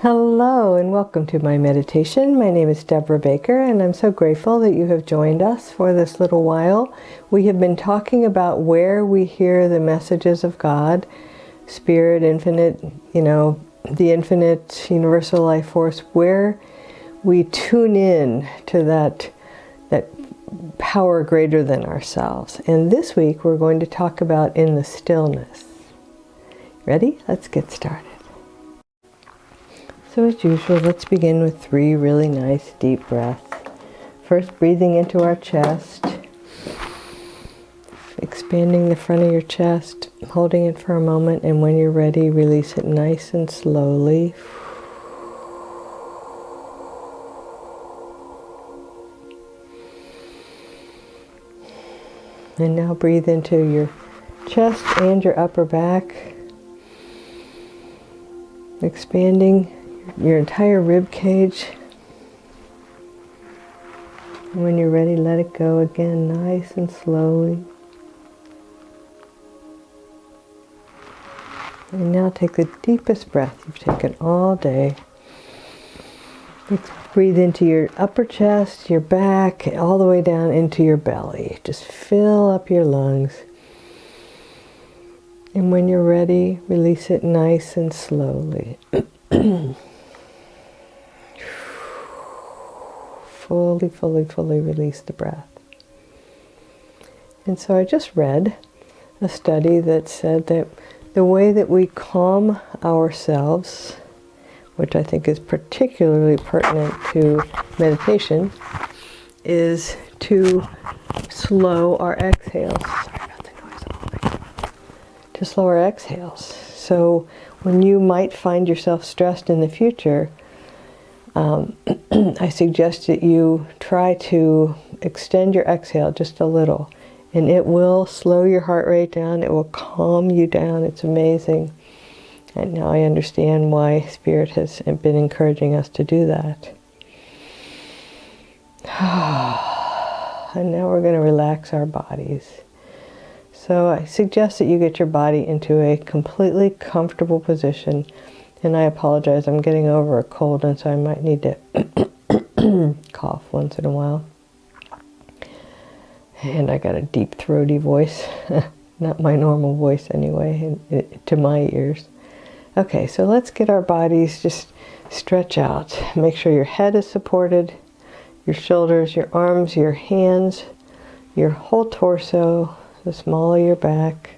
Hello and welcome to my meditation. My name is Debra Baker and I'm so grateful that you have joined us for this little while. We have been talking about where we hear the messages of God, Spirit, Infinite, the infinite universal life force, where we tune in to that power greater than ourselves. And this week we're going to talk about in the stillness. Ready? Let's get started. So as usual, let's begin with 3 really nice deep breaths. First, breathing into our chest, expanding the front of your chest, holding it for a moment, and when you're ready, release it nice and slowly. And now breathe into your chest and your upper back, expanding your entire rib cage. And when you're ready, let it go again, nice and slowly. And now take the deepest breath you've taken all day. Let's breathe into your upper chest, your back, all the way down into your belly. Just fill up your lungs. And when you're ready, release it nice and slowly. Fully release the breath. And so I just read a study that said that the way that we calm ourselves, which I think is particularly pertinent to meditation, is to slow our exhales. Sorry about the noise I'm holding. To slow our exhales. So when you might find yourself stressed in the future, I suggest that you try to extend your exhale just a little, and it will slow your heart rate down. It will calm you down. It's amazing. And now I understand why Spirit has been encouraging us to do that. And now we're going to relax our bodies. So I suggest that you get your body into a completely comfortable position. And I apologize, I'm getting over a cold, and so I might need to cough once in a while. And I got a deep throaty voice, not my normal voice anyway, to my ears. Okay, so let's get our bodies just stretch out. Make sure your head is supported, your shoulders, your arms, your hands, your whole torso, the small of your back,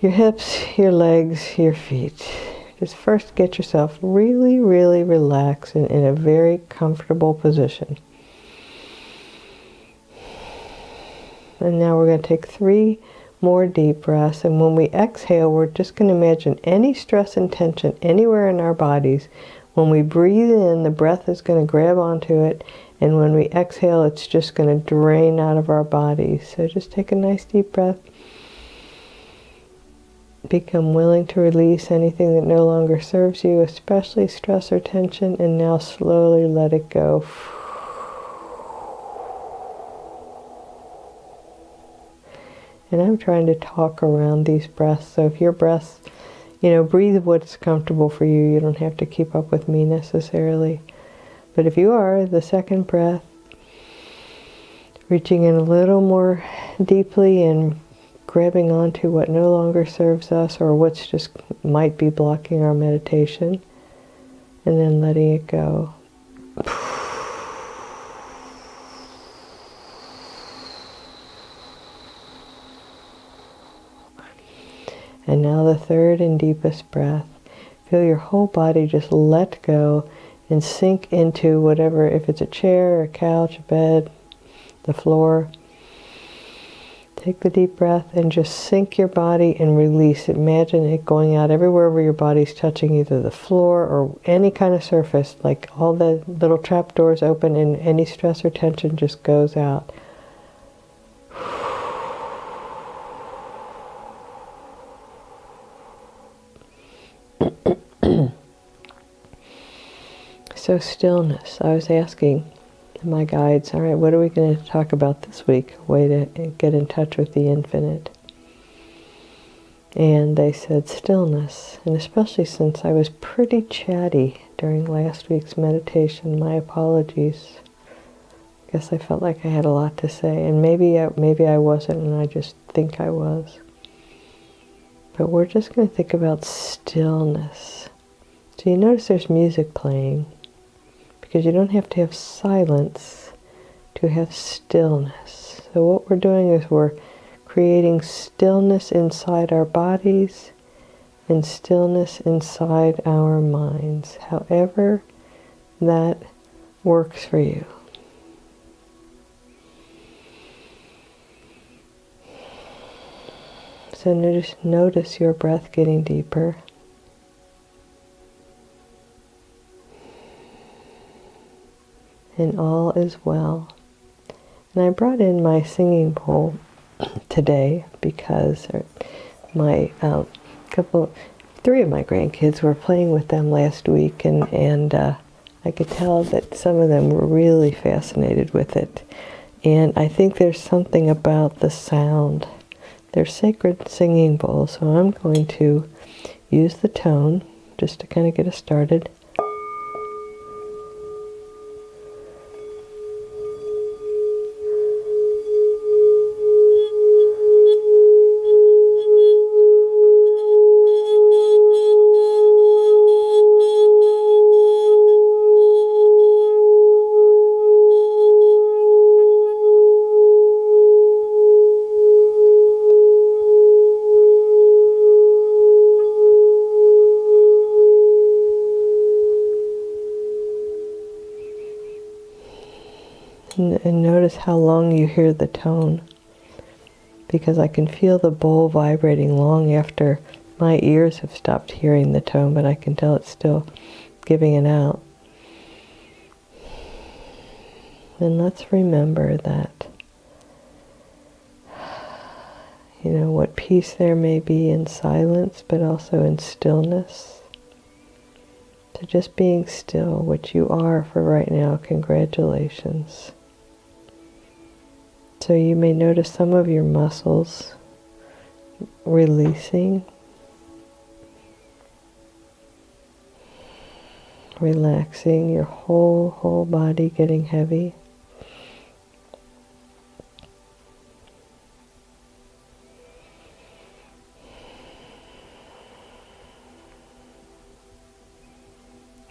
your hips, your legs, your feet. Just first get yourself really relaxed and in a very comfortable position. And now we're going to take 3 more deep breaths, and when we exhale, we're just going to imagine any stress and tension anywhere in our bodies. When we breathe in, the breath is going to grab onto it, and when we exhale, it's just going to drain out of our bodies. So just take a nice deep breath. Become willing to release anything that no longer serves you, especially stress or tension, and now slowly let it go. And I'm trying to talk around these breaths, so if your breaths, breathe what's comfortable for you. You don't have to keep up with me necessarily. But if you are, the second breath, reaching in a little more deeply and grabbing onto what no longer serves us or what's just might be blocking our meditation, and then letting it go. And now the third and deepest breath. Feel your whole body just let go and sink into whatever, if it's a chair, a couch, a bed, the floor. Take the deep breath and just sink your body and release. Imagine it going out everywhere where your body's touching either the floor or any kind of surface, like all the little trap doors open and any stress or tension just goes out. So stillness. I was asking my guides, all right, what are we going to talk about this week? A way to get in touch with the infinite. And they said stillness. And especially since I was pretty chatty during last week's meditation, my apologies. I guess I felt like I had a lot to say. And maybe I wasn't, and I just think I was. But we're just going to think about stillness. So you notice there's music playing, because you don't have to have silence to have stillness. So what we're doing is we're creating stillness inside our bodies and stillness inside our minds, however that works for you. So notice your breath getting deeper. And all is well. And I brought in my singing bowl today because three of my grandkids were playing with them last week, and I could tell that some of them were really fascinated with it. And I think there's something about the sound. They're sacred singing bowls, so I'm going to use the tone just to kind of get us started. And notice how long you hear the tone, because I can feel the bowl vibrating long after my ears have stopped hearing the tone, but I can tell it's still giving it out. And let's remember that, what peace there may be in silence, but also in stillness. So just being still, which you are for right now, congratulations. So you may notice some of your muscles releasing, relaxing, your whole body getting heavy.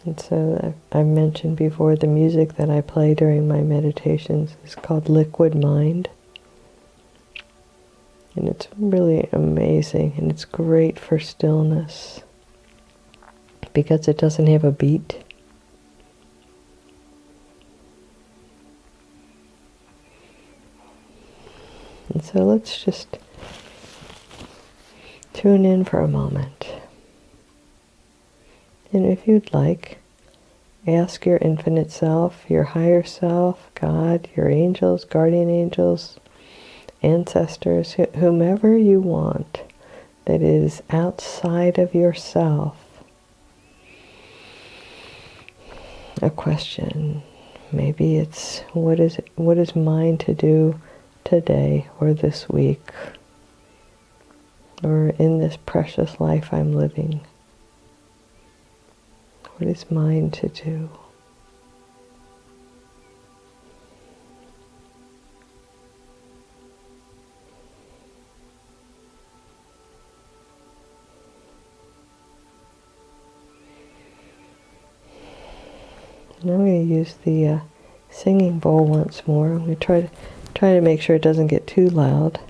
And so I mentioned before, the music that I play during my meditations is called Liquid Mind. And it's really amazing, and it's great for stillness because it doesn't have a beat. And so let's just tune in for a moment. And if you'd like, ask your infinite self, your higher self, God, your angels, guardian angels, ancestors, whomever you want that is outside of yourself, a question. Maybe it's, what is mine to do today or this week or in this precious life I'm living? What is mine to do? And I'm going to use the singing bowl once more. I'm going to try to make sure it doesn't get too loud,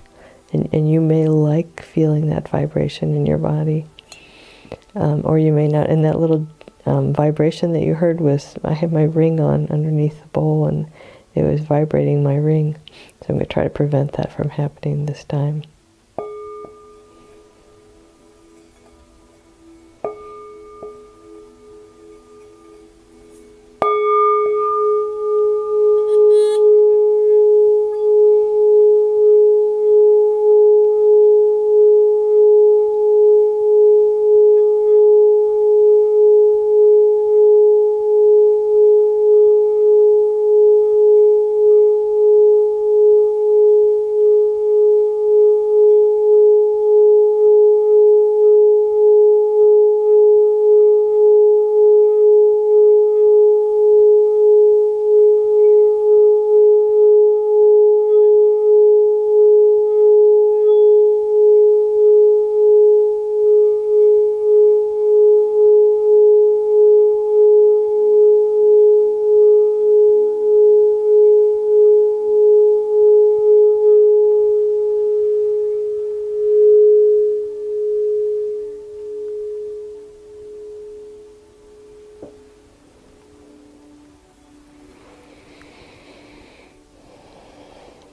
and you may like feeling that vibration in your body, or you may not. And that little vibration that you heard was, I had my ring on underneath the bowl, and it was vibrating my ring. So I'm going to try to prevent that from happening this time.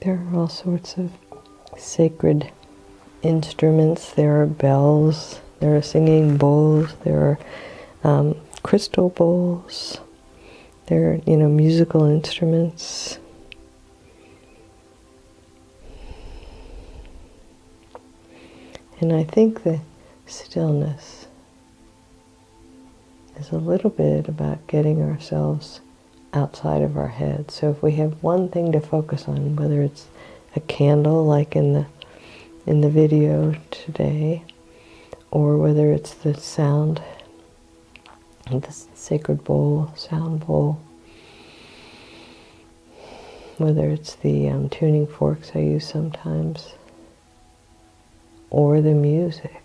There are all sorts of sacred instruments. There are bells, there are singing bowls, there are crystal bowls, there are, musical instruments. And I think the stillness is a little bit about getting ourselves outside of our head. So if we have one thing to focus on, whether it's a candle like in the video today, or whether it's the sound, the sacred bowl, sound bowl, whether it's the tuning forks I use sometimes, or the music.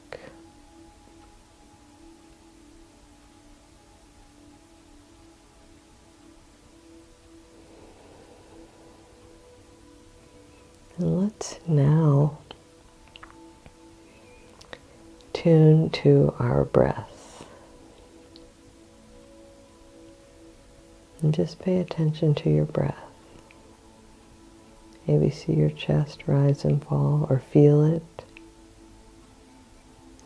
And let's now tune to our breath. And just pay attention to your breath. Maybe see your chest rise and fall, or feel it.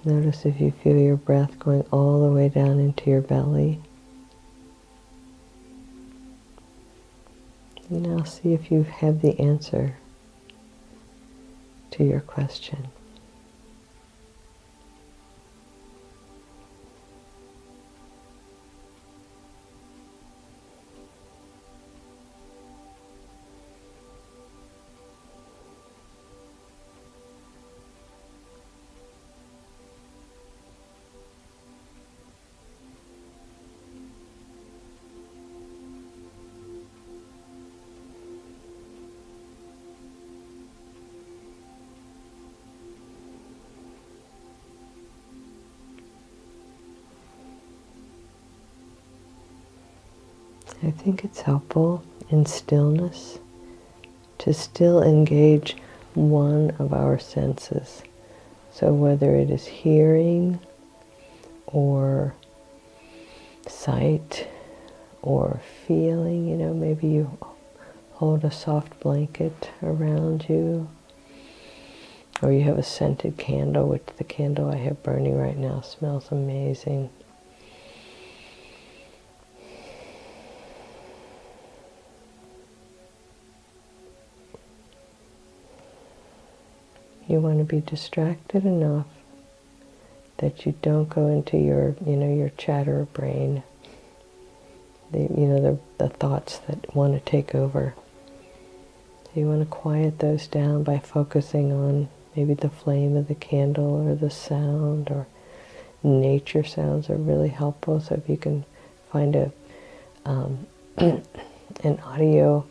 Notice if you feel your breath going all the way down into your belly. And now see if you have the answer to your question. I think it's helpful in stillness to still engage one of our senses. So whether it is hearing or sight or feeling, maybe you hold a soft blanket around you, or you have a scented candle, which the candle I have burning right now smells amazing. You want to be distracted enough that you don't go into your chatter brain, the thoughts that want to take over. So you want to quiet those down by focusing on maybe the flame of the candle or the sound, or nature sounds are really helpful. So if you can find an audio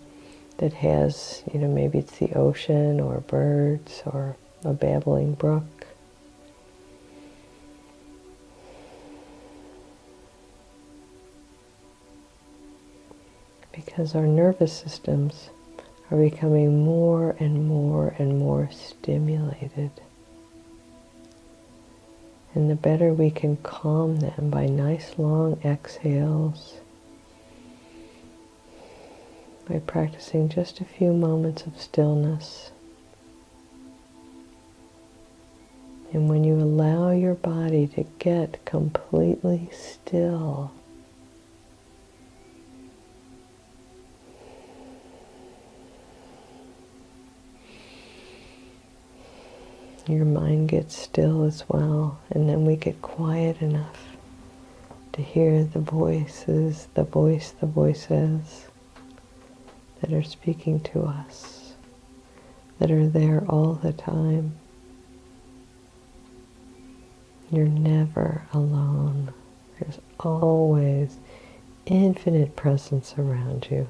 that has, maybe it's the ocean or birds or a babbling brook. Because our nervous systems are becoming more and more and more stimulated. And the better we can calm them by nice long exhales, by practicing just a few moments of stillness. And when you allow your body to get completely still, your mind gets still as well, and then we get quiet enough to hear the voices, the voices that are speaking to us, that are there all the time. You're never alone. There's always infinite presence around you.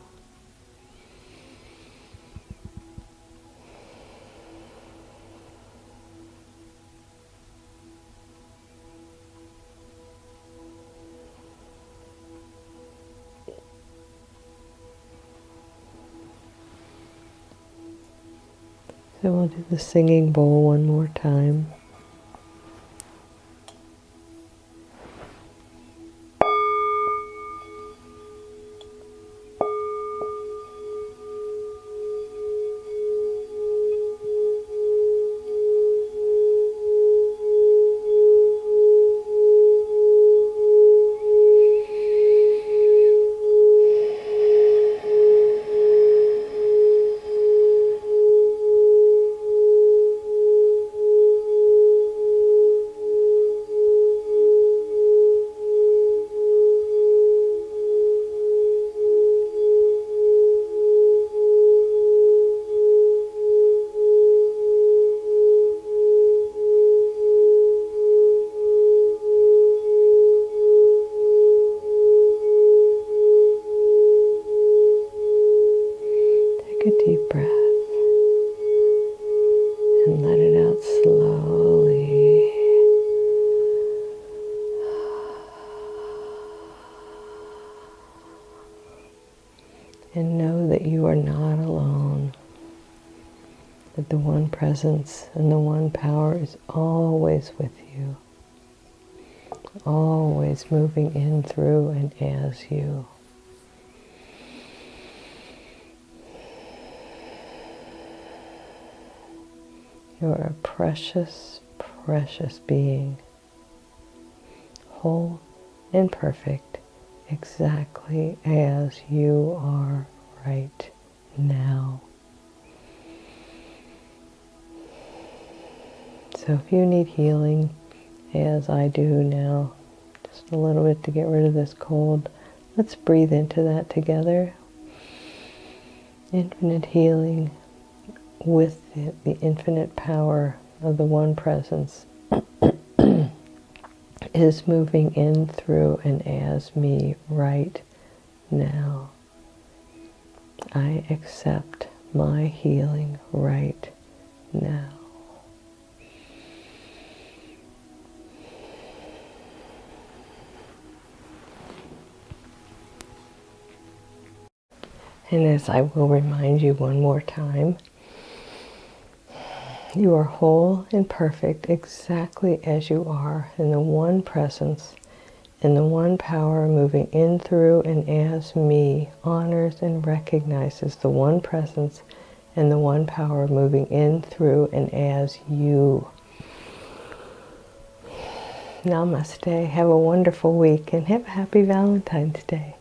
So we'll do the singing bowl one more time. deep breath and let it out slowly. And know that you are not alone, that the one presence and the one power is always with you, always moving in, through, and as you. You are a precious, precious being, whole and perfect, exactly as you are right now. So if you need healing, as I do now, just a little bit to get rid of this cold, let's breathe into that together. Infinite healing with the infinite power of the one presence is moving in, through, and as me right now. I accept my healing right now. And as I will remind you one more time, you are whole and perfect exactly as you are, in the one presence and the one power moving in, through, and as me honors and recognizes the one presence and the one power moving in, through, and as you. Namaste. Have a wonderful week and have a happy Valentine's Day.